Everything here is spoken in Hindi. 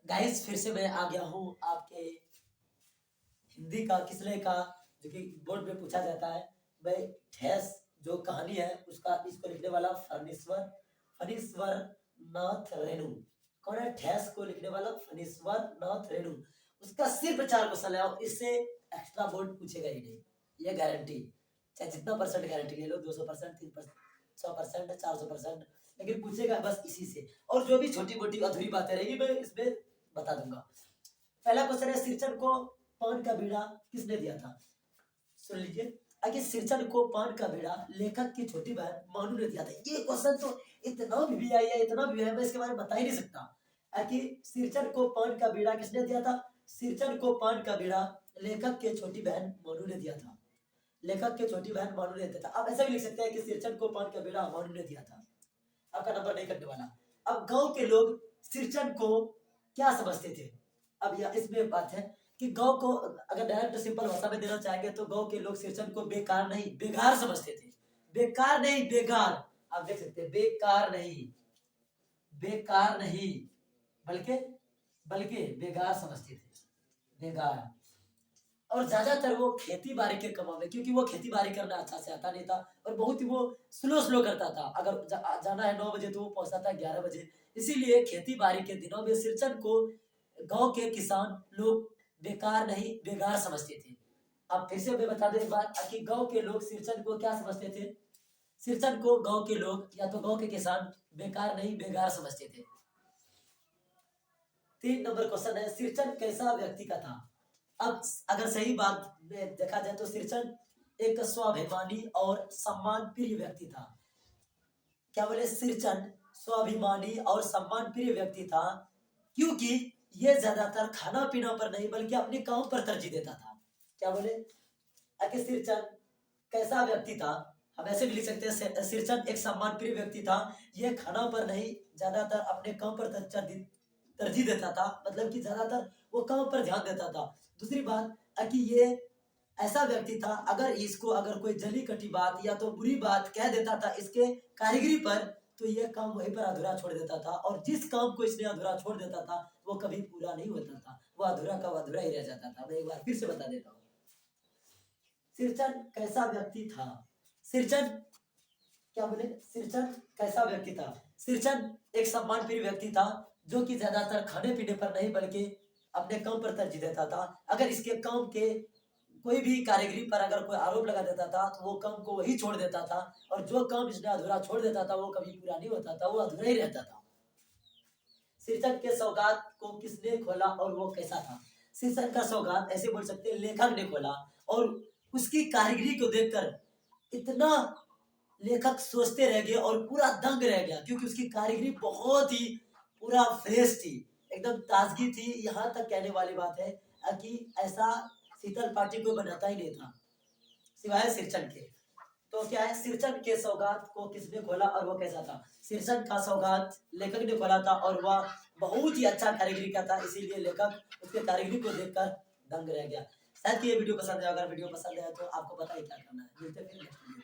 गाइस फिर से मैं आ गया हूँ आपके हिंदी का किसले का जो कि बोर्ड में पूछा जाता है। भाई ठेस जो कहानी है उसका इसको लिखने वाला फनीश्वर फनीश्वर नाथ रेणु। कौन है ठेस को लिखने वाला? फनीश्वर नाथ रेणु। उसका सिर्फ 4 क्वेश्चन है और इससे एक्स्ट्रा बोर्ड पूछेगा ही नहीं, ये गारंटी। चाहे जितना परसेंट गारंटी ले लो, 200%, 3%, 100%, 400%, लेकिन पूछेगा बस इसी से। और जो भी छोटी मोटी अधूरी बातें रहेगी मैं इसमें बता दूंगा। पहला क्वेश्चन है, सिरचन को पान का बीड़ा किसने दिया था? सुन लीजिए। आगे सिरचन को पान का बीड़ा लेखक की छोटी बहन मानू ने दिया था। ये क्वेश्चन तो इतना भी आई है, इतना भी है, मैं इसके बारे में बता ही नहीं सकता। आगे सिरचन को पान का बीड़ा किसने दिया था? सिरचन को पान का बीड़ा लेखक के छोटी बहन मानू ने दिया था। लेखक के छोटी बहन मानू ने दिया था। आप ऐसा भी लिख सकते हैं कि सिरचन को पान का बीड़ा मानू ने दिया था। आपका नंबर नहीं कटने वाला। अब गांव के लोग सिरचन को क्या समझते थे? अब यह इसमें बात है कि गांव को अगर डायरेक्ट सिंपल भाषा में देना चाहेंगे तो गांव के लोग सिरचन को बेकार नहीं बेगार समझते थे। बेकार नहीं बेगार। आप देख सकते हैं, बेकार नहीं, बेकार नहीं, बल्कि बल्कि बेगार समझते थे, बेगार। और ज्यादातर वो खेती बाड़ी के कामों में, क्योंकि वो खेती बाड़ी करना अच्छा से आता नहीं था और बहुत ही वो स्लो स्लो करता था। अगर जाना है 9 बजे तो वो पहुंचता था 11 बजे। इसीलिए खेती बाड़ी के दिनों में सिरचन को गांव के किसान लोग बेकार नहीं बेगार समझते थे। अब फिर से मैं बता दूं एक बार कि गांव के लोग सिरचन को क्या समझते थे? सिरचन को गांव के लोग या तो गांव के किसान बेकार नहीं बेगार समझते थे। 3 नंबर क्वेश्चन है, सिरचन कैसा व्यक्ति का था? अब अगर सही बात में देखा जाए तो सिरचन एक स्वाभिमानी और सम्मान प्रिय व्यक्ति था। क्या बोले? सिरचन स्वाभिमानी और सम्मान प्रिय व्यक्ति था, क्योंकि ये ज्यादातर खाना पीना पर नहीं बल्कि अपने काम पर तरजीह देता था। क्या बोले? आखिर सिरचन कैसा व्यक्ति था? हम ऐसे भी लिख सकते हैं, सिरचन एक सम्मान प्रिय व्यक्ति था। ये खाना पर नहीं, ज्यादातर अपने काम पर तरजीह देता था, मतलब कि ज्यादातर वो काम पर ध्यान देता था। दूसरी बात कि ये ऐसा व्यक्ति था, अगर इसको अगर कोई जली कटी बात या तो बुरी बात कह देता था इसके कारीगरी पर, तो ये काम वहीं पर अधूरा छोड़ देता था। और जिस काम को इसने अधूरा छोड़ देता था वो कभी पूरा नहीं होता था, वो अधूरा का अधूरा ही रह जाता था। मैं एक बार फिर से बता देता हूँ, सिरचन कैसा व्यक्ति था? सिरचन क्या बोले? सिरचन कैसा व्यक्ति था? सिरचन एक सम्मान प्रिय व्यक्ति था, जो कि ज्यादातर खाने पीने पर नहीं बल्कि अपने काम पर तरजीह देता था। अगर इसके काम के कोई भी कारीगरी पर अगर कोई आरोप लगा देता था तो वो काम को वही छोड़ देता था। और जो काम इसने अधूरा छोड़ देता था वो कभी पूरा नहीं होता था, वो अधूरा ही रहता था। सिरचन के सौगात को किसने खोला और वो कैसा था? सिरचन का सौगात ऐसे बोल सकते हैं लेखक ने खोला। और उसकी कारीगरी को देखकर इतना लेखक सोचते रह गए और पूरा दंग रह गया, क्योंकि उसकी कारीगरी बहुत ही पूरा फ्रेश थी, एकदम ताजगी थी। यहाँ तक कहने वाली बात है कि ऐसा शीतल पार्टी को बनाता ही नहीं था सिवाय सिरचन के। तो क्या है, सिरचन के सौगात को किसने खोला और वो कैसा था? सिरचन का सौगात लेखक ने खोला था और वह बहुत ही अच्छा कारीगरी का था, इसीलिए लेखक उसके कारीगरी को देखकर दंग रह गया। शायद कि ये वीडियो पसंद है। अगर वीडियो पसंद है तो आपको पता ही क्या करना है। मिलते हैं फिर नेक्स्ट वीडियो में।